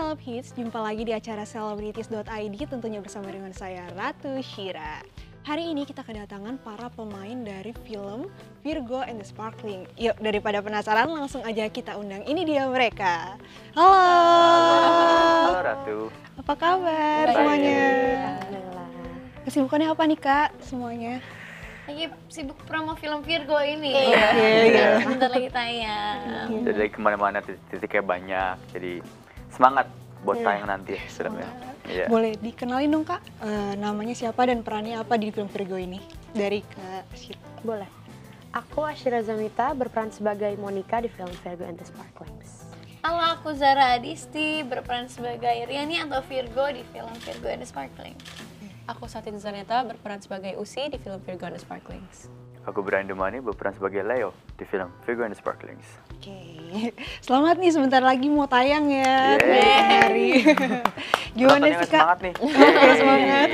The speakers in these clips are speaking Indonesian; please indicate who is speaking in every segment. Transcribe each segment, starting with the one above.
Speaker 1: Celeb Hits, jumpa lagi di acara celebrities.id tentunya bersama dengan saya Ratu Shira. Hari ini kita kedatangan para pemain dari film Virgo and the Sparkling. Yuk, daripada penasaran langsung aja kita undang. Ini dia mereka. Halo.
Speaker 2: Halo Ratu.
Speaker 1: Apa kabar semuanya? Kesibukannya apa nih Kak semuanya?
Speaker 3: Lagi sibuk promo film Virgo ini.
Speaker 1: Iya.
Speaker 3: Bentar lagi tayang.
Speaker 2: Jadi dari kemana-mana titiknya banyak, jadi semangat buat tayang nanti filmnya. Iya.
Speaker 1: Boleh dikenalin dong Kak, namanya siapa dan perannya apa di film Virgo ini? Dari Kak Shira.
Speaker 4: Boleh. Aku Ashira Zamita berperan sebagai Monica di film Virgo and the Sparklings.
Speaker 3: Halo, aku Zara Adisti berperan sebagai Riani atau Virgo di film Virgo and the Sparkling.
Speaker 5: Aku Satin Zaneta berperan sebagai Usi di film Virgo and the Sparklings.
Speaker 2: Aku Brian Demani berperan sebagai Leo di film Virgo and the Sparklings.
Speaker 1: Oke, selamat nih sebentar lagi mau tayang ya.
Speaker 2: Yeay.
Speaker 1: Hari. Gimana sih
Speaker 2: Penontonnya
Speaker 1: Kak?
Speaker 2: semangat nih.
Speaker 1: Oke, semangat.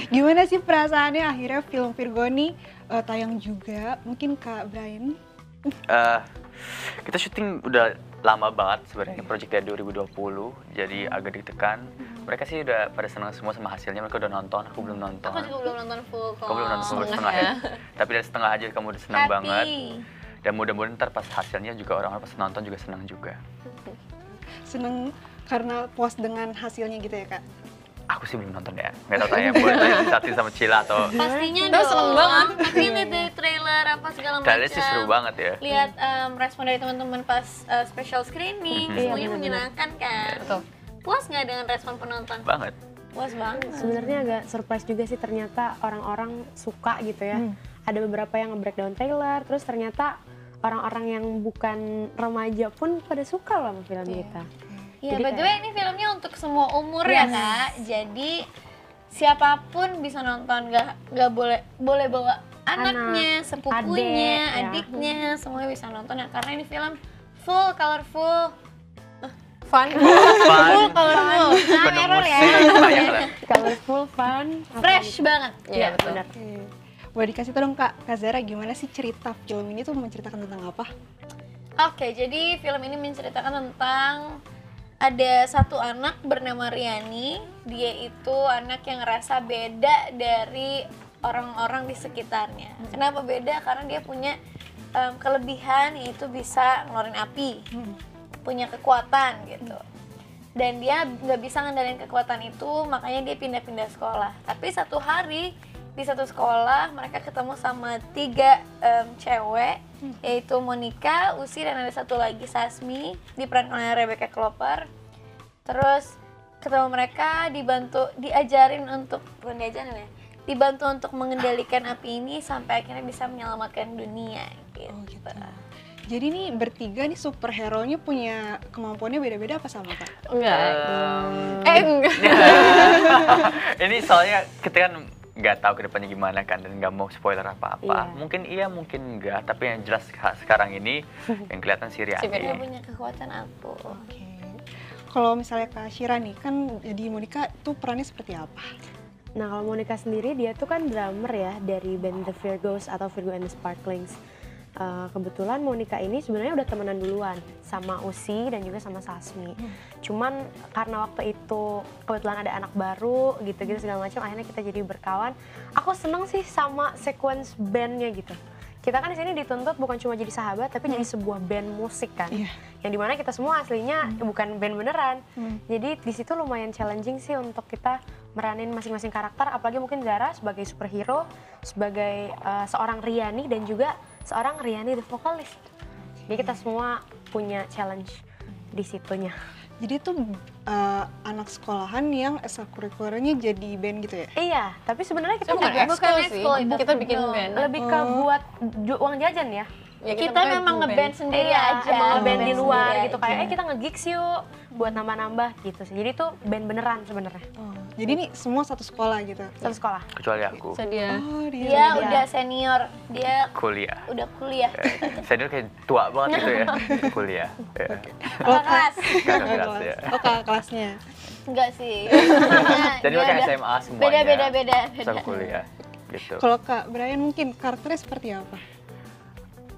Speaker 1: Gimana sih perasaannya akhirnya film Virgo nih tayang juga? Mungkin Kak Brian?
Speaker 2: Kita syuting udah lama banget sebenarnya, project dari 2020, jadi agak ditekan. Mereka sih udah pada senang semua sama hasilnya, mereka udah nonton, aku belum nonton.
Speaker 3: Aku juga belum nonton full kok.
Speaker 2: Kamu belum nonton full setengah ya? Tapi dari setengah aja kamu udah senang banget. Dan mudah-mudahan ntar pas hasilnya juga orang-orang pas nonton juga senang juga.
Speaker 1: Seneng karena puas dengan hasilnya gitu ya Kak?
Speaker 2: Aku sih belum nonton ya, nggak tahu tanya boleh tanya Satin sama Cila atau...
Speaker 3: Pastinya
Speaker 5: Tuh,
Speaker 3: dong.
Speaker 5: seneng banget.
Speaker 3: Pasti lihat dari trailer apa segala macam.
Speaker 2: Trailer sih seru banget ya.
Speaker 3: Lihat respon dari teman-teman pas special screening, semuanya
Speaker 4: benar-benar.
Speaker 3: menyenangkan kan.
Speaker 5: Betul.
Speaker 3: Puas nggak dengan respon penonton?
Speaker 2: Banget.
Speaker 3: Puas banget.
Speaker 4: Sebenarnya agak surprise juga sih, ternyata orang-orang suka gitu ya. Ada beberapa yang nge-breakdown trailer, terus ternyata orang-orang yang bukan remaja pun pada suka loh sama film kita.
Speaker 3: Iya,
Speaker 4: Jadi
Speaker 3: by the way ini filmnya untuk semua umur ya Kak. Jadi siapapun bisa nonton, nggak boleh bawa anaknya, sepupunya, adiknya, semuanya bisa nonton ya. Karena ini film full colorful,
Speaker 5: Fun.
Speaker 2: Fun,
Speaker 3: colorful,
Speaker 2: penuh
Speaker 3: error ya,
Speaker 2: musik, banyak lah.
Speaker 4: Colorful, fun,
Speaker 3: fresh banget.
Speaker 5: Iya, betul.
Speaker 4: benar.
Speaker 1: Oke. Boleh dikasih tau dong Kak Zara gimana sih cerita film ini tuh menceritakan tentang apa?
Speaker 3: Oke, jadi film ini menceritakan tentang ada satu anak bernama Riani. Dia itu anak yang ngerasa beda dari orang-orang di sekitarnya. Kenapa beda? Karena dia punya kelebihan, yaitu bisa ngeluarin api, punya kekuatan gitu. Dan dia nggak bisa ngendalin kekuatan itu, makanya dia pindah-pindah sekolah. Tapi satu hari di satu sekolah mereka ketemu sama 3 cewek, yaitu Monica, Usi, dan ada satu lagi Sasmi, diperankan oleh Rebecca Cloper. Terus ketemu mereka, diajarin untuk dibantu untuk mengendalikan api ini sampai akhirnya bisa menyelamatkan dunia gitu.
Speaker 1: Oh gitu. Jadi nih bertiga nih superhero-nya punya kemampuannya beda-beda apa sama Kak?
Speaker 5: Enggak. Enggak.
Speaker 2: Ini soalnya kita kan nggak tahu kedepannya gimana kan, dan nggak mau spoiler apa-apa.
Speaker 4: Iya.
Speaker 2: Mungkin iya, mungkin enggak. Tapi yang jelas sekarang ini yang kelihatan si
Speaker 3: Dia
Speaker 2: Riani.
Speaker 3: punya kekuatan apa?
Speaker 1: Oke. Kalau misalnya Kak Shira nih kan jadi Monica tuh perannya seperti apa?
Speaker 4: Nah, kalau Monica sendiri dia tuh kan drummer ya dari band The Virgos atau Virgo and the Sparklings. Kebetulan Monica ini sebenarnya udah temenan duluan sama Usi dan juga sama Sasmi. Cuman karena waktu itu kebetulan ada anak baru gitu-gitu segala macam, akhirnya kita jadi berkawan. Aku seneng sih sama sequence bandnya gitu. Kita kan di sini dituntut bukan cuma jadi sahabat, tapi jadi sebuah band musik kan.
Speaker 1: Iya.
Speaker 4: Yang dimana kita semua aslinya bukan band beneran. Jadi di situ lumayan challenging sih untuk kita meranin masing-masing karakter, apalagi mungkin Zara sebagai superhero, sebagai seorang Riani dan juga seorang Riani the vokalis. Jadi kita semua punya challenge di situnya.
Speaker 1: Jadi tuh anak sekolahan yang ekstrakurikulernya jadi band gitu ya?
Speaker 4: Iya, tapi sebenarnya kita
Speaker 5: Bukan
Speaker 4: juga
Speaker 5: ekskul sih,
Speaker 3: ekskul itu.
Speaker 5: kita bikin band.
Speaker 4: lebih ke buat uang jajan ya.
Speaker 5: Ya,
Speaker 3: Kita
Speaker 5: pakai
Speaker 3: memang
Speaker 5: band.
Speaker 3: ngeband sendiri
Speaker 4: Iya,
Speaker 3: aja.
Speaker 4: emang ngeband di
Speaker 3: Ngeband
Speaker 4: luar
Speaker 3: sendiri
Speaker 4: gitu,
Speaker 3: aja.
Speaker 4: kayak kita nge-gigs yuk buat nambah-nambah gitu sih. Jadi tuh band beneran sebenarnya.
Speaker 1: Jadi nih semua satu sekolah gitu?
Speaker 4: Satu sekolah.
Speaker 2: Kecuali aku,
Speaker 5: Sedia.
Speaker 1: Oh dia.
Speaker 3: Dia udah senior, dia
Speaker 2: kuliah.
Speaker 3: udah kuliah.
Speaker 2: Saya kayak tua banget gitu ya, kuliah. Ya.
Speaker 3: Kakak kelas.
Speaker 2: Kakak kelas ya.
Speaker 1: Oh kakak kelasnya.
Speaker 3: Enggak sih.
Speaker 2: Jadi
Speaker 3: Dia
Speaker 2: mereka
Speaker 3: udah
Speaker 2: SMA semuanya.
Speaker 3: Beda.
Speaker 2: Sama kuliah, gitu.
Speaker 1: Kalau Kak Brian mungkin karakternya seperti apa?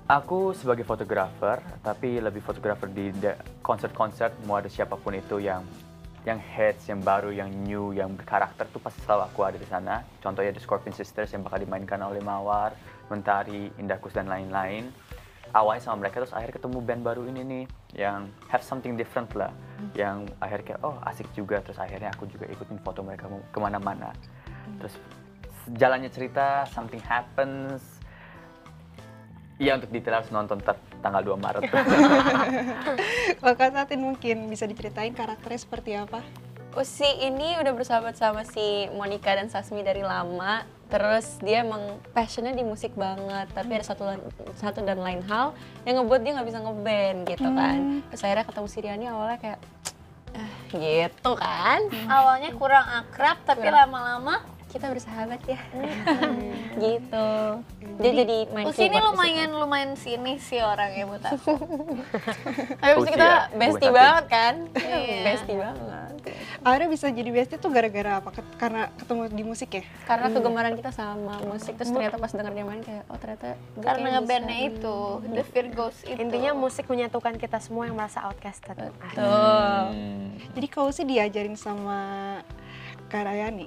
Speaker 2: Aku sebagai fotografer, tapi lebih fotografer di konser-konser, mau ada siapapun itu yang hits, yang baru, yang new, yang berkarakter tuh pasti selalu aku ada di sana. Contohnya The Scorpion Sisters yang bakal dimainkan oleh Mawar, Mentari, Indahkus dan lain-lain. Awalnya sama mereka, terus akhirnya ketemu band baru ini nih yang have something different lah, yang akhirnya kayak oh asik juga, terus akhirnya aku juga ikutin foto mereka kemana-mana. Terus jalannya cerita, something happens. Iya, untuk detail harus nonton tanggal 2 Maret.
Speaker 1: Kalau Kak Satin mungkin bisa diceritain karakternya seperti apa?
Speaker 5: Usi ini udah bersahabat sama si Monica dan Sasmi dari lama. Terus dia emang passionnya di musik banget, tapi ada satu dan lain hal yang ngebuat dia nggak bisa ngeband gitu kan. Terus akhirnya ketemu si Riani awalnya kayak gitu kan.
Speaker 3: Awalnya kurang akrab, tapi lama-lama
Speaker 5: Kita bersahabat ya. Gitu. Dia jadi main
Speaker 3: Usi ini
Speaker 5: keyboard di situ.
Speaker 3: lumayan sini sih orangnya buat aku.
Speaker 5: Tapi pasti
Speaker 2: Usi
Speaker 5: kita
Speaker 2: ya,
Speaker 5: bestie
Speaker 2: bukan
Speaker 5: banget kan?
Speaker 3: Iya.
Speaker 5: Bestie banget.
Speaker 1: Akhirnya bisa jadi bestie tuh gara-gara apa? Karena ketemu di musik ya?
Speaker 5: Karena kegemaran kita sama musik, terus ternyata pas denger dia main kayak, oh ternyata gue
Speaker 3: Karena
Speaker 5: kayak
Speaker 3: ngebandnya
Speaker 5: bisa.
Speaker 3: itu, The Virgos itu.
Speaker 4: Intinya musik menyatukan kita semua yang merasa outcasted.
Speaker 5: Tuh.
Speaker 1: Jadi kau sih diajarin sama Kak Rayani?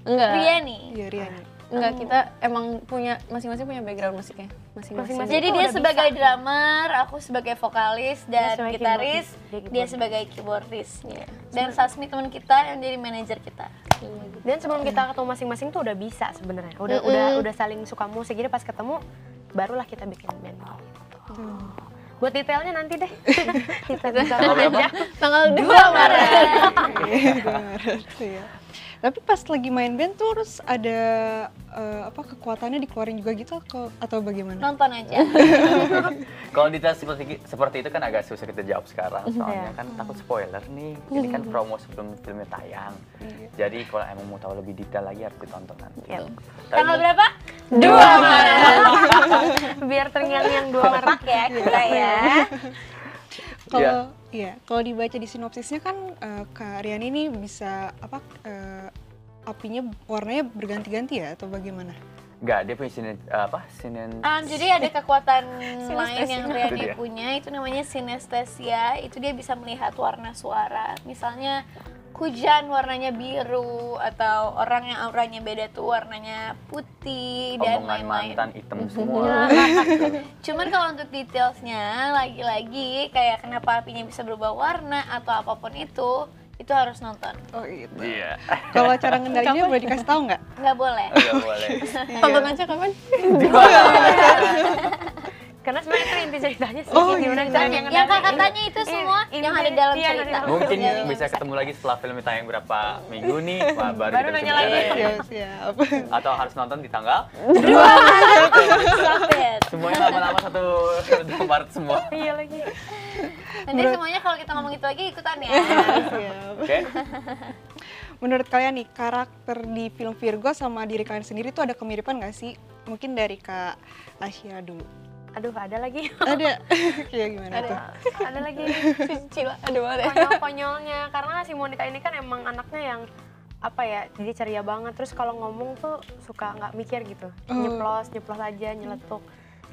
Speaker 5: Enggak.
Speaker 3: Riani.
Speaker 1: Iya, Riani.
Speaker 5: Enggak, kita emang punya, masing-masing punya background musiknya. Masing-masing.
Speaker 4: Masing-masing.
Speaker 3: Jadi
Speaker 4: Itu
Speaker 3: dia
Speaker 4: udah
Speaker 3: sebagai drummer, aku sebagai vokalis dan
Speaker 4: sebagai
Speaker 3: gitaris,
Speaker 4: keyboardis, dia
Speaker 3: dia
Speaker 4: keyboardis.
Speaker 3: sebagai keyboardis.
Speaker 5: Iya.
Speaker 3: Dan Sasmi teman kita yang jadi manajer kita.
Speaker 4: Dan sebelum kita ketemu masing-masing tuh udah bisa sebenarnya. Udah saling suka musik. Jadi pas ketemu barulah kita bikin band. Gitu. Buat detailnya nanti deh. Detail aja.
Speaker 5: Tanggal 2 Maret.
Speaker 1: Iya. Tapi pas lagi main band tuh terus ada kekuatannya dikeluarin juga gitu atau bagaimana?
Speaker 3: Nonton aja.
Speaker 2: Kalau detail seperti itu kan agak susah kita jawab sekarang, soalnya kan takut spoiler nih. Ini kan promo sebelum filmnya tayang. Jadi kalau emang mau tahu lebih detail lagi harus ditonton nanti.
Speaker 4: Yep.
Speaker 2: Tapi
Speaker 3: Tanggal berapa?
Speaker 5: 2 Maret.
Speaker 4: Biar terngiang-ngiang 2 Maret.
Speaker 3: Kompak ya kita ya.
Speaker 1: Kalau dibaca di sinopsisnya kan Kak Riani ini bisa apinya warnanya berganti-ganti ya atau bagaimana?
Speaker 2: Enggak, dia punya
Speaker 3: Jadi ada kekuatan lain yang
Speaker 2: Itu
Speaker 3: Riani
Speaker 2: dia.
Speaker 3: punya, itu namanya sinestesia. Itu dia bisa melihat warna suara. Misalnya hujan warnanya biru atau orang yang auranya beda tuh warnanya putih dan
Speaker 2: omongan
Speaker 3: lain-lain.
Speaker 2: mantan hitam semua.
Speaker 3: Cuman kalau untuk detailsnya lagi-lagi kayak kenapa apinya bisa berubah warna atau apapun itu harus nonton.
Speaker 1: Oh gitu.
Speaker 2: Iya.
Speaker 1: Kalau cara ngendalinnya boleh dikasih tahu nggak?
Speaker 3: Nggak boleh.
Speaker 2: Enggak boleh.
Speaker 5: Tonton aja kapan?
Speaker 4: Karena sebenarnya itu inti ceritanya sih.
Speaker 1: Oh,
Speaker 4: gimana
Speaker 1: iya.
Speaker 4: cara
Speaker 3: Yang
Speaker 4: ngendaliin.
Speaker 3: kakak-kakaknya itu semua yang ada dalam
Speaker 4: Iya,
Speaker 3: cerita.
Speaker 2: Mungkin
Speaker 3: Iya.
Speaker 2: bisa ketemu lagi setelah filmnya tayang berapa minggu nih, wah, baru
Speaker 4: Baru
Speaker 2: kita bisa
Speaker 4: nanya lagi.
Speaker 2: bicarain.
Speaker 1: Siap.
Speaker 2: Atau harus nonton di tanggal
Speaker 3: Stop it.
Speaker 2: semuanya lama-lama 1 Maret semua.
Speaker 4: Iya lagi.
Speaker 3: Nanti semuanya kalau kita ngomong itu lagi ikutan ya.
Speaker 1: Siap.
Speaker 2: Oke.
Speaker 1: Menurut kalian nih, karakter di film Virgo sama diri kalian sendiri tuh ada kemiripan nggak sih? Mungkin dari Kak Asya dulu.
Speaker 4: Aduh, ada lagi.
Speaker 1: Ada? Kayak gimana tuh?
Speaker 4: Ada lagi.
Speaker 5: Cila, aduh ada.
Speaker 4: Konyol-konyolnya. Karena si Monica ini kan emang anaknya yang apa ya, jadi ceria banget. Terus kalau ngomong tuh suka nggak mikir gitu. Nyeplos aja, nyeletuk.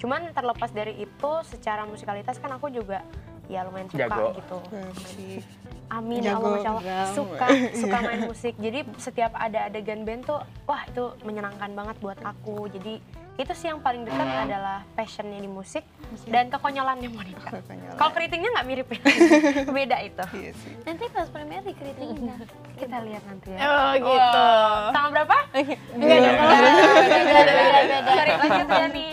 Speaker 4: Cuman terlepas dari itu, secara musikalitas kan aku juga ya lumayan suka
Speaker 2: Jago.
Speaker 4: gitu.
Speaker 1: Musik.
Speaker 4: Amin,
Speaker 1: Jago
Speaker 4: Allah Masya Allah.
Speaker 1: drum.
Speaker 4: Suka main musik. Jadi setiap ada adegan band tuh, wah itu menyenangkan banget buat aku. Jadi itu sih yang paling dekat adalah passionnya di musik dan kekonyolannya Monica.
Speaker 1: Kekonyolan.
Speaker 4: Kalau keritingnya nggak mirip ya, beda itu.
Speaker 1: Iya sih.
Speaker 3: Nanti pas premier dikritiknya.
Speaker 4: Kita lihat nanti ya.
Speaker 3: Oh gitu.
Speaker 4: Tanggal berapa?
Speaker 5: Enggak dong.
Speaker 3: Beda-beda.
Speaker 4: Cari lanjut ya nih.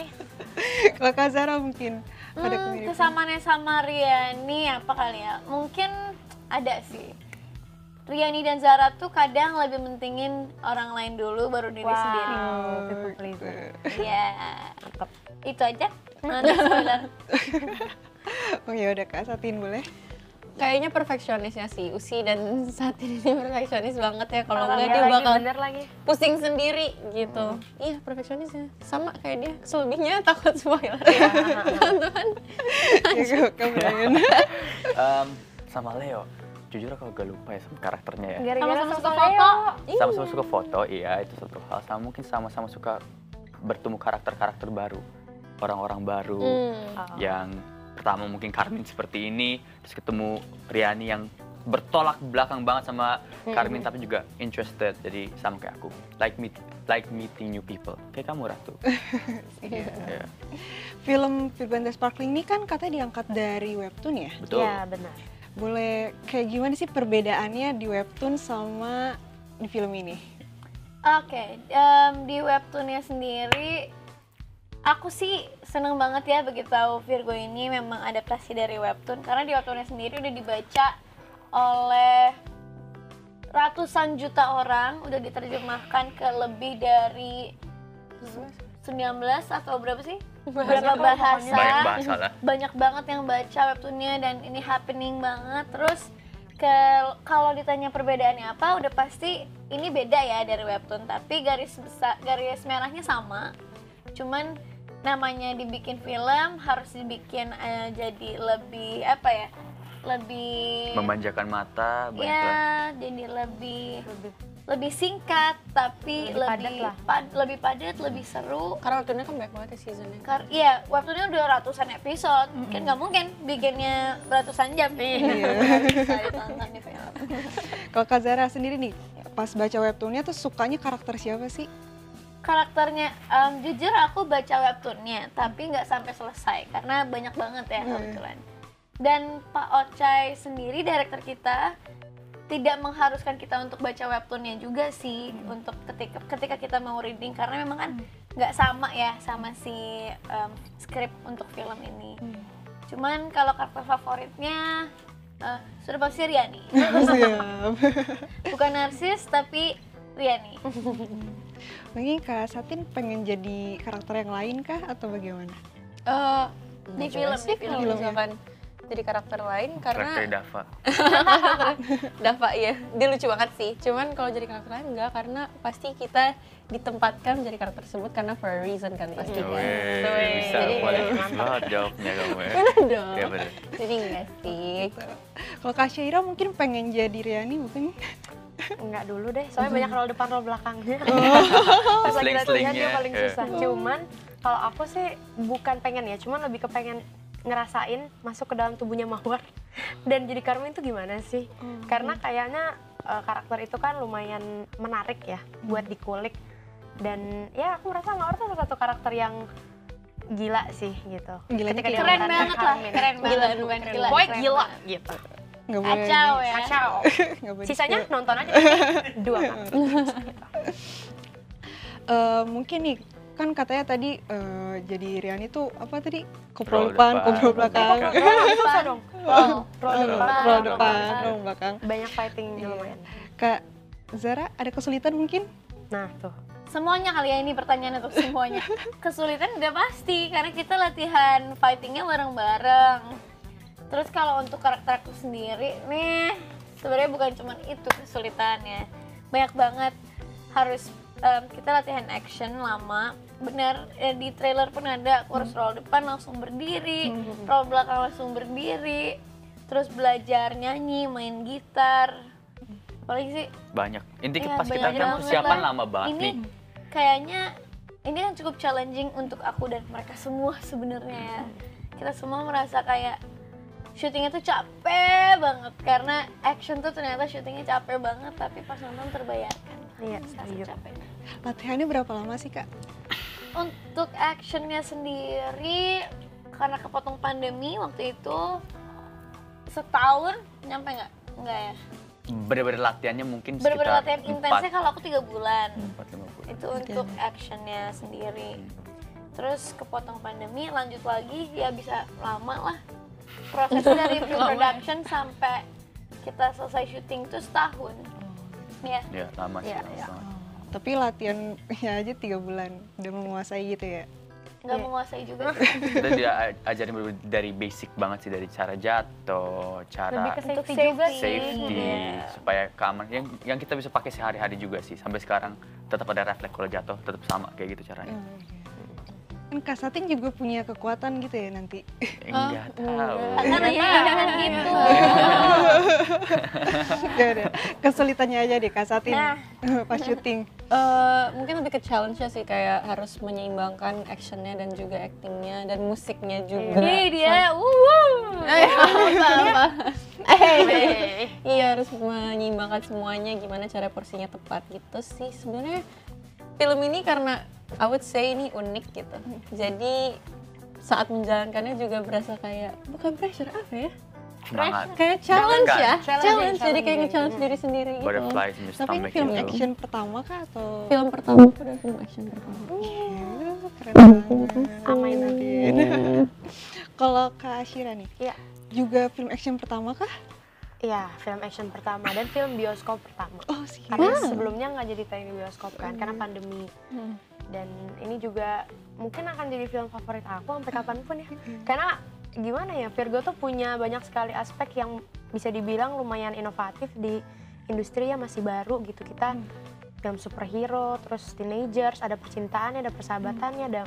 Speaker 1: Kalau Kak Zara mungkin ada kemiripan.
Speaker 3: Kesamaannya sama Riani apa kali ya? Mungkin ada sih. Riani dan Zara tuh kadang lebih mentingin orang lain dulu baru diri sendiri.
Speaker 4: People pleaser.
Speaker 3: Iya. Itu aja. Nanti spoiler.
Speaker 1: Oh ya udah Kak, Satin boleh.
Speaker 5: Kayaknya perfeksionisnya sih, Usi dan Satin ini perfeksionis banget ya. Kalau enggak
Speaker 4: Iya
Speaker 5: dia
Speaker 4: lagi,
Speaker 5: bakal
Speaker 4: bener lagi.
Speaker 5: pusing sendiri gitu. Iya, perfeksionisnya. Sama kayak dia. Selebihnya takut spoiler. Tonton.
Speaker 1: Ya Kak Brian.
Speaker 2: Sama Leo. Jujur aku agak lupa ya sama karakternya ya.
Speaker 4: Gara-gara
Speaker 3: Sama-sama suka
Speaker 4: sama
Speaker 3: foto.
Speaker 2: Sama-sama suka foto, iya itu satu hal. Sama mungkin sama-sama suka bertemu karakter-karakter baru. orang-orang baru yang pertama mungkin Carmine seperti ini, terus ketemu Riani yang bertolak belakang banget sama Carmine tapi juga interested, jadi sama kayak aku, like meeting new people, kayak kamu Ratu. Yeah.
Speaker 1: Film Virgo and the Sparkling ini kan katanya diangkat dari webtoon ya?
Speaker 2: Betul.
Speaker 4: Iya, benar.
Speaker 1: Boleh kayak gimana sih perbedaannya di webtoon sama di film ini?
Speaker 3: Oke, di webtoonnya sendiri aku sih seneng banget ya begitu tahu Virgo ini memang adaptasi dari webtoon, karena di webtoonnya sendiri udah dibaca oleh ratusan juta orang, udah diterjemahkan ke lebih dari 19 atau berapa sih? Berapa bahasa?
Speaker 2: Banyak bahasa lah.
Speaker 3: Banyak banget yang baca webtoonnya dan ini happening banget. Terus kalau ditanya perbedaannya apa, udah pasti ini beda ya dari webtoon, tapi garis merahnya sama. Cuman namanya dibikin film harus dibikin jadi lebih apa ya? Lebih
Speaker 2: Memanjakan mata, banyak lah.
Speaker 3: ya, jadi lebih singkat tapi lebih padat, lebih seru.
Speaker 5: Karena webtoonnya kan banyak banget ya seasonnya.
Speaker 3: Iya, webtoonnya udah ratusan episode, kan nggak mungkin bikinnya ratusan jam. Bisa ditonton di film.
Speaker 1: Kalau Kak Zara sendiri nih, pas baca webtoonnya tuh sukanya karakter siapa sih?
Speaker 3: Karakternya, jujur aku baca webtoonnya, tapi nggak sampai selesai karena banyak banget ya kebetulan. Dan Pak Ocai sendiri, director kita, tidak mengharuskan kita untuk baca webtoonnya juga sih untuk ketika kita mau reading, karena memang kan nggak sama ya sama si skrip untuk film ini. Cuman kalau karakter favoritnya sudah pasti Riani. Bukan narsis tapi Riani.
Speaker 1: Mungkin Kak Satin pengen jadi karakter yang lain kah atau bagaimana?
Speaker 3: Di film,
Speaker 5: sih
Speaker 3: di
Speaker 5: kalau
Speaker 3: film.
Speaker 5: misalkan jadi karakter lain karena
Speaker 2: Karakter Dava.
Speaker 5: Dava ya, dia lucu banget sih. Cuman kalau jadi karakter lain enggak, karena pasti kita ditempatkan menjadi karakter tersebut karena for a reason kan pasti.
Speaker 2: Bisa,
Speaker 5: Jadi,
Speaker 2: boleh
Speaker 5: mantap.
Speaker 2: banget jawabnya kamu ya.
Speaker 5: Bener dong.
Speaker 2: Iya bener.
Speaker 5: Jadi enggak sih.
Speaker 1: Kalau Kak Syaira mungkin pengen jadi Riani bukan?
Speaker 4: Enggak dulu deh, soalnya banyak roll depan roll belakangnya. Pas lagi latihan
Speaker 2: Sling-slingnya,
Speaker 4: dia paling
Speaker 2: iya.
Speaker 4: susah. Cuman kalau aku sih bukan pengen ya, cuman lebih kepengen ngerasain masuk ke dalam tubuhnya Mawar dan jadi Carmine itu gimana sih? Karena kayaknya karakter itu kan lumayan menarik ya buat dikulik, dan ya aku merasa Mawar tuh salah satu karakter yang gila sih gitu.
Speaker 1: Gilanya
Speaker 4: Ketika
Speaker 1: kayak
Speaker 4: dia
Speaker 3: Keren
Speaker 4: memerankan
Speaker 3: banget lah,
Speaker 4: Carmine.
Speaker 3: keren banget, bukan gila.
Speaker 4: Boy
Speaker 3: keren
Speaker 4: gila
Speaker 3: banget.
Speaker 4: gitu.
Speaker 1: Nggak boleh
Speaker 3: Kacau ya.
Speaker 4: Kacau.
Speaker 1: nggak boleh
Speaker 4: Sisanya
Speaker 1: di-spoil.
Speaker 4: nonton aja. Dua kan.
Speaker 1: Mungkin nih kan katanya tadi jadi Riani tuh apa tadi?
Speaker 2: Roll
Speaker 1: Koprol depan,
Speaker 2: depan,
Speaker 1: koprol belakang.
Speaker 4: Susah dong.
Speaker 1: Roll depan, roll belakang.
Speaker 4: Banyak fighting lumayan.
Speaker 1: Kak Zara ada kesulitan mungkin?
Speaker 4: Nah tuh.
Speaker 3: Semuanya kali ya ini pertanyaannya untuk semuanya. Kesulitan udah pasti karena kita latihan fightingnya bareng-bareng. Terus kalau untuk karakter aku sendiri nih, sebenarnya bukan cuma itu kesulitannya. Banyak banget, harus kita latihan action lama. Bener, di trailer pun ada, aku harus roll depan langsung berdiri, roll belakang langsung berdiri. Terus belajar nyanyi, main gitar. Apalagi sih,
Speaker 2: Banyak. Intinya
Speaker 3: ya,
Speaker 2: pas kita
Speaker 3: banyak
Speaker 2: kan
Speaker 3: banget
Speaker 2: persiapan
Speaker 3: lah.
Speaker 2: lama banget
Speaker 3: Ini
Speaker 2: nih.
Speaker 3: kayaknya ini kan cukup challenging untuk aku dan mereka semua sebenarnya ya. Kita semua merasa kayak syutingnya tuh capek banget karena action tuh ternyata syutingnya capek banget, tapi pas nonton terbayarkan.
Speaker 4: Iya,
Speaker 3: Rasa
Speaker 4: setuju.
Speaker 3: capeknya.
Speaker 1: Latihannya berapa lama sih Kak?
Speaker 3: Untuk actionnya sendiri karena kepotong pandemi waktu itu setahun, nyampe nggak? Nggak ya.
Speaker 2: Bener-bener latihannya mungkin
Speaker 3: Bener-bener
Speaker 2: sekitar
Speaker 3: latihan intensnya kalau aku 3 bulan.
Speaker 2: 4-5 bulan.
Speaker 3: Itu untuk actionnya sendiri. Terus kepotong pandemi, lanjut lagi ya bisa lama lah. Prosesnya dari pre-production sampai kita selesai syuting itu setahun. Ya.
Speaker 2: Ya, lama sih.
Speaker 3: Iya,
Speaker 2: lama
Speaker 3: iya.
Speaker 2: banget.
Speaker 1: Tapi latihannya aja 3 bulan, udah menguasai gitu ya?
Speaker 3: Nggak menguasai juga.
Speaker 2: Kita dia ajarin dari basic banget sih, dari cara jatuh, cara
Speaker 4: Lebih ke
Speaker 3: Untuk
Speaker 4: safety juga sih.
Speaker 2: safety
Speaker 3: Iya.
Speaker 2: supaya keamanan yang kita bisa pakai sehari-hari juga sih. Sampai sekarang tetap ada refleks kalau jatuh, tetap sama kayak gitu caranya.
Speaker 1: Kan Kak Sating juga punya kekuatan gitu ya nanti.
Speaker 2: Enggak tahu.
Speaker 3: Kan aja jangan gitu.
Speaker 1: Gak ada. Kesulitannya aja deh Kak Satin
Speaker 3: Nah.
Speaker 1: pas syuting.
Speaker 5: Mungkin lebih ke challenge-nya sih, kayak harus menyeimbangkan actionnya dan juga actingnya dan musiknya juga.
Speaker 3: Ini dia,
Speaker 5: Iya, harus menyeimbangkan semuanya, gimana cara porsinya tepat gitu sih. Sebenarnya film ini karena I would say ini unik gitu. Jadi saat menjalankannya juga berasa kayak bukan pressure apa ya?
Speaker 2: Semangat.
Speaker 5: Kayak challenge ya.
Speaker 4: Challenge.
Speaker 5: Jadi kayak nge-challenge diri sendiri gitu.
Speaker 2: Butterflies in your
Speaker 1: Tapi ini
Speaker 2: stomach
Speaker 1: film
Speaker 2: gitu.
Speaker 1: action pertama kah atau?
Speaker 5: Film pertama aku udah film action pertama.
Speaker 1: Keren banget.
Speaker 4: Amin, amin.
Speaker 1: Kalau Kak Ashira nih,
Speaker 4: Iya.
Speaker 1: juga film action pertama kah?
Speaker 4: Iya, film action pertama dan film bioskop pertama.
Speaker 1: Oh sih.
Speaker 4: Karena sebelumnya nggak jadi tayang di bioskop kan, karena pandemi. Dan ini juga mungkin akan jadi film favorit aku sampai kapanpun ya. Karena gimana ya, Virgo tuh punya banyak sekali aspek yang bisa dibilang lumayan inovatif di industri yang masih baru gitu. Kita film superhero, terus teenagers, ada percintaannya, ada persahabatannya, ada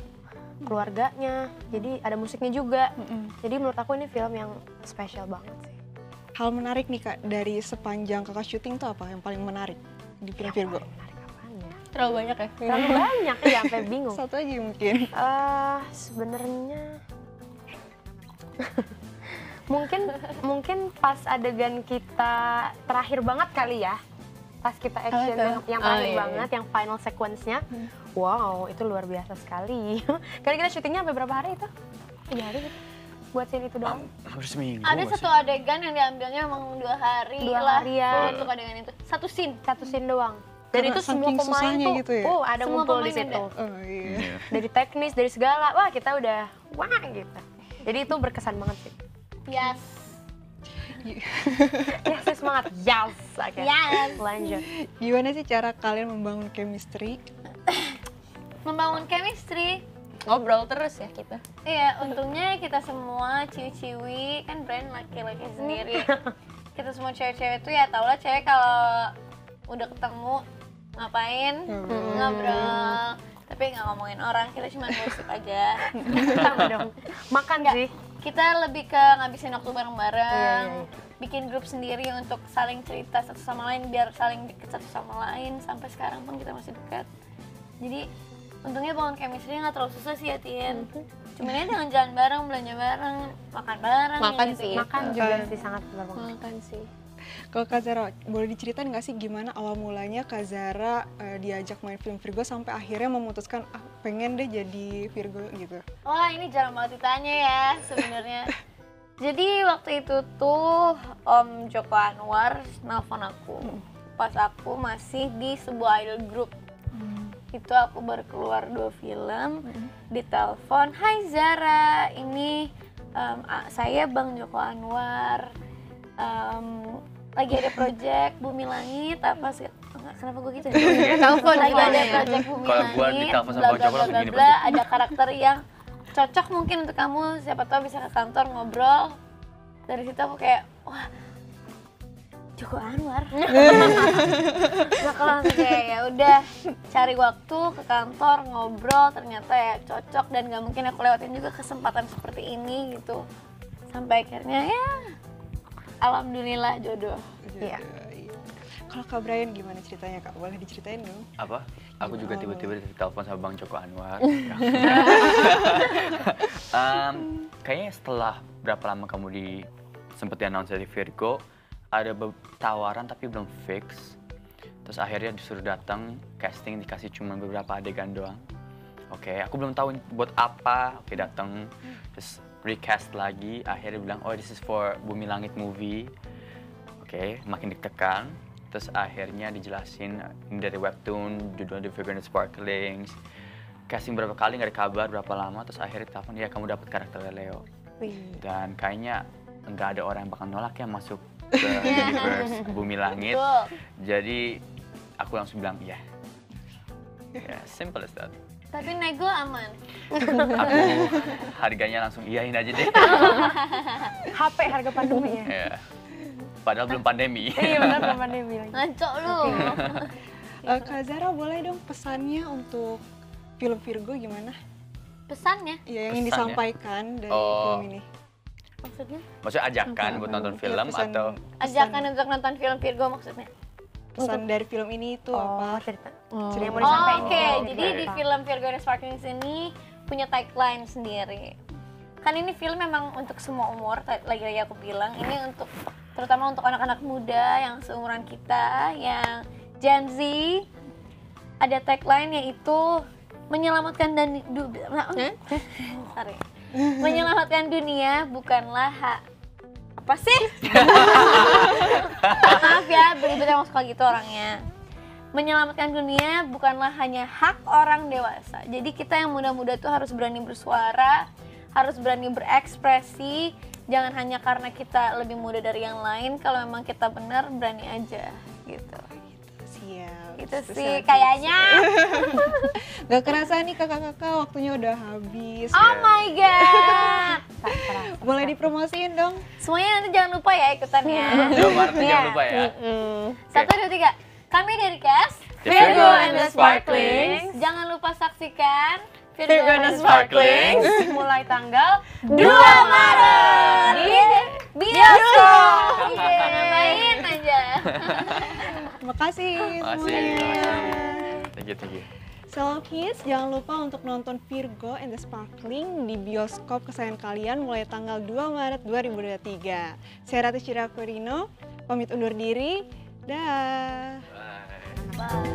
Speaker 4: keluarganya. Jadi ada musiknya juga. Jadi menurut aku ini film yang spesial banget sih.
Speaker 1: Hal menarik nih Kak, dari sepanjang Kakak syuting tuh apa yang paling menarik di film Virgo?
Speaker 4: Paling menarik apanya?
Speaker 5: Terlalu banyak ya.
Speaker 4: Terlalu banyak ya, sampai bingung.
Speaker 1: Satu aja mungkin.
Speaker 4: Sebenarnya mungkin pas adegan kita terakhir banget kali ya, pas kita action yang terakhir
Speaker 5: iya.
Speaker 4: banget, yang final sequence-nya, wow itu luar biasa sekali. Karena kita syutingnya sampai berapa hari itu? 3 hari gitu. Buat scene itu doang.
Speaker 2: Hampir seminggu.
Speaker 3: Ada
Speaker 2: masih.
Speaker 3: satu adegan yang diambilnya emang 2 hari
Speaker 4: 2
Speaker 3: lah
Speaker 4: hari ya.
Speaker 3: full untuk adegan itu. Satu scene.
Speaker 4: Satu scene doang. Dan
Speaker 1: Karena
Speaker 4: itu semua
Speaker 1: saking
Speaker 4: pemain
Speaker 1: susahnya
Speaker 4: tuh,
Speaker 1: gitu ya?
Speaker 4: ada
Speaker 3: Semua
Speaker 4: ngumpul di
Speaker 3: pemain
Speaker 4: situ.
Speaker 3: ada.
Speaker 1: Oh iya.
Speaker 2: Iya.
Speaker 4: Dari teknis, dari segala, wah kita udah wah gitu. Jadi itu berkesan banget sih.
Speaker 3: Yes.
Speaker 4: Yes, semangat. Yes. Oke.
Speaker 3: Yes.
Speaker 4: Lanjut.
Speaker 1: Gimana sih cara kalian membangun chemistry?
Speaker 3: Membangun chemistry.
Speaker 5: Ngobrol terus ya kita.
Speaker 3: Iya, untungnya kita semua ciwi-ciwi, kan brand laki-laki sendiri. Kita semua cewek-cewek tuh ya tau lah cewek kalau udah ketemu ngapain, ngobrol. Tapi nggak ngomongin orang, kita cuma gosip aja.
Speaker 4: Sama dong. Makan sih.
Speaker 3: Kita lebih ke ngabisin waktu bareng-bareng, bikin grup sendiri untuk saling cerita satu sama lain, biar saling deket satu sama lain. Sampai sekarang pun kita masih dekat. Jadi untungnya bangun chemistry nggak terlalu susah sih ya Tien. Cuman ya jalan-jalan bareng, belanja bareng, makan bareng.
Speaker 5: Makan
Speaker 3: gitu.
Speaker 5: sih.
Speaker 4: Makan juga sih sangat banget.
Speaker 5: Makan sih.
Speaker 1: Kalau Kak Zara, boleh diceritain nggak sih gimana awal mulanya Kak Zara diajak main film Virgo sampai akhirnya memutuskan pengen deh jadi Virgo gitu?
Speaker 3: Wah ini jarang banget ditanya ya sebenarnya. Jadi waktu itu tuh Om Joko Anwar nelfon aku pas aku masih di sebuah idol group. Itu aku baru keluar 2 film, ditelepon, "Hai Zara, ini saya Bang Joko Anwar, lagi ada project Bumi Langit apa sih? Enggak, kenapa gue gitu ya?
Speaker 5: Telepon
Speaker 3: Lagi ada
Speaker 5: ya.
Speaker 3: project Bumi
Speaker 2: Kalau gua
Speaker 3: Langit,
Speaker 2: ditelepon sama
Speaker 3: bla
Speaker 2: Bang
Speaker 3: bla
Speaker 2: Joko
Speaker 3: bla
Speaker 2: langsung
Speaker 3: bla
Speaker 2: gini
Speaker 3: bla,
Speaker 2: pasti.
Speaker 3: ada karakter yang cocok mungkin untuk kamu, siapa tahu bisa ke kantor ngobrol." Dari situ aku kayak, wah Joko Anwar. Nah kalau langsung kayak ya udah cari waktu ke kantor ngobrol, ternyata ya cocok dan gak mungkin aku lewatin juga kesempatan seperti ini gitu. Sampai akhirnya ya alhamdulillah jodoh.
Speaker 4: Iya.
Speaker 1: Kalau Kak Brian gimana ceritanya Kak? Boleh diceritain dong?
Speaker 2: Apa? Aku juga tiba-tiba ditelepon sama Bang Joko Anwar. Kayaknya setelah berapa lama kamu sempet di-announce dari Virgo, ada tawaran tapi belum fix. Terus akhirnya disuruh datang casting, dikasih cuma beberapa adegan doang. Oke, aku belum tahu buat apa. Oke, datang terus recast lagi. Akhirnya bilang, "Oh, this is for Bumi Langit movie." Oke, makin deg-degan. Terus akhirnya dijelasin ini dari webtoon, judulnya The Virgo and the Sparklings. Casting berapa kali nggak ada kabar berapa lama. Terus akhirnya telepon, "Ya kamu dapat karakter Leo." Dan kayaknya nggak ada orang yang bakal nolak ya masuk ke universe Bumi Langit.
Speaker 3: Betul.
Speaker 2: Jadi aku langsung bilang iya. Ya, simple as that.
Speaker 3: Tapi nego aman.
Speaker 2: Aku harganya langsung iyain aja deh.
Speaker 4: HP harga pandemi ya.
Speaker 2: Ya. Padahal belum pandemi.
Speaker 4: Iya benar belum pandemi lagi.
Speaker 3: Ngaco lu.
Speaker 1: Kak Zara boleh dong pesannya untuk film Virgo gimana?
Speaker 3: pesannya.
Speaker 1: Iya, yang ingin
Speaker 2: Pesan ya?
Speaker 1: disampaikan dari
Speaker 2: Oh.
Speaker 1: film ini.
Speaker 3: Maksudnya?
Speaker 2: Maksudnya ajakan buat nonton
Speaker 1: Iya,
Speaker 2: film atau
Speaker 3: Ajakan untuk nonton film Virgo maksudnya.
Speaker 1: pesan dari film ini itu apa?
Speaker 4: cerita.
Speaker 1: Cerita
Speaker 4: Yang mau
Speaker 1: Oh,
Speaker 4: disampaikan.
Speaker 3: Oke,
Speaker 4: gitu.
Speaker 3: jadi di film Virgo and the Sparkling ini punya tagline sendiri. Kan ini film memang untuk semua umur, lagi-lagi aku bilang. Ini untuk terutama untuk anak-anak muda yang seumuran kita, yang Gen Z. Ada tagline yaitu menyelamatkan sorry. Menyelamatkan dunia bukanlah hak apa sih? Maaf ya, belibet emang suka gitu orangnya. Menyelamatkan dunia bukanlah hanya hak orang dewasa. Jadi kita yang muda-muda tuh harus berani bersuara, harus berani berekspresi. Jangan hanya karena kita lebih muda dari yang lain, kalau memang kita benar berani aja gitu.
Speaker 1: Siap.
Speaker 3: Itu
Speaker 1: Terus
Speaker 3: sih
Speaker 1: habis.
Speaker 3: kayaknya.
Speaker 1: Gak kerasa nih kakak-kakak, waktunya udah habis.
Speaker 3: Oh my god.
Speaker 1: Boleh dipromosiin dong?
Speaker 3: Semuanya nanti jangan lupa ya ikutannya.
Speaker 2: Jawa Barat
Speaker 3: Iya.
Speaker 2: jangan lupa ya.
Speaker 3: 1, 2, 3. Kami dari cast
Speaker 2: The Virgo and the
Speaker 3: Sparklings. Jangan lupa saksikan
Speaker 5: Virgo and the Sparklings.
Speaker 4: Mulai tanggal
Speaker 3: 2 Maret di bioskop. Main aja.
Speaker 1: Terima kasih
Speaker 2: Makasih.
Speaker 1: semuanya.
Speaker 2: Thank you.
Speaker 1: Salam Kids, jangan lupa untuk nonton Virgo and the Sparkling di bioskop kesayangan kalian mulai tanggal 2 Maret 2023. Saya Ratu Shira Kurino, pamit undur diri. Dah.
Speaker 2: Bye.
Speaker 3: Bye.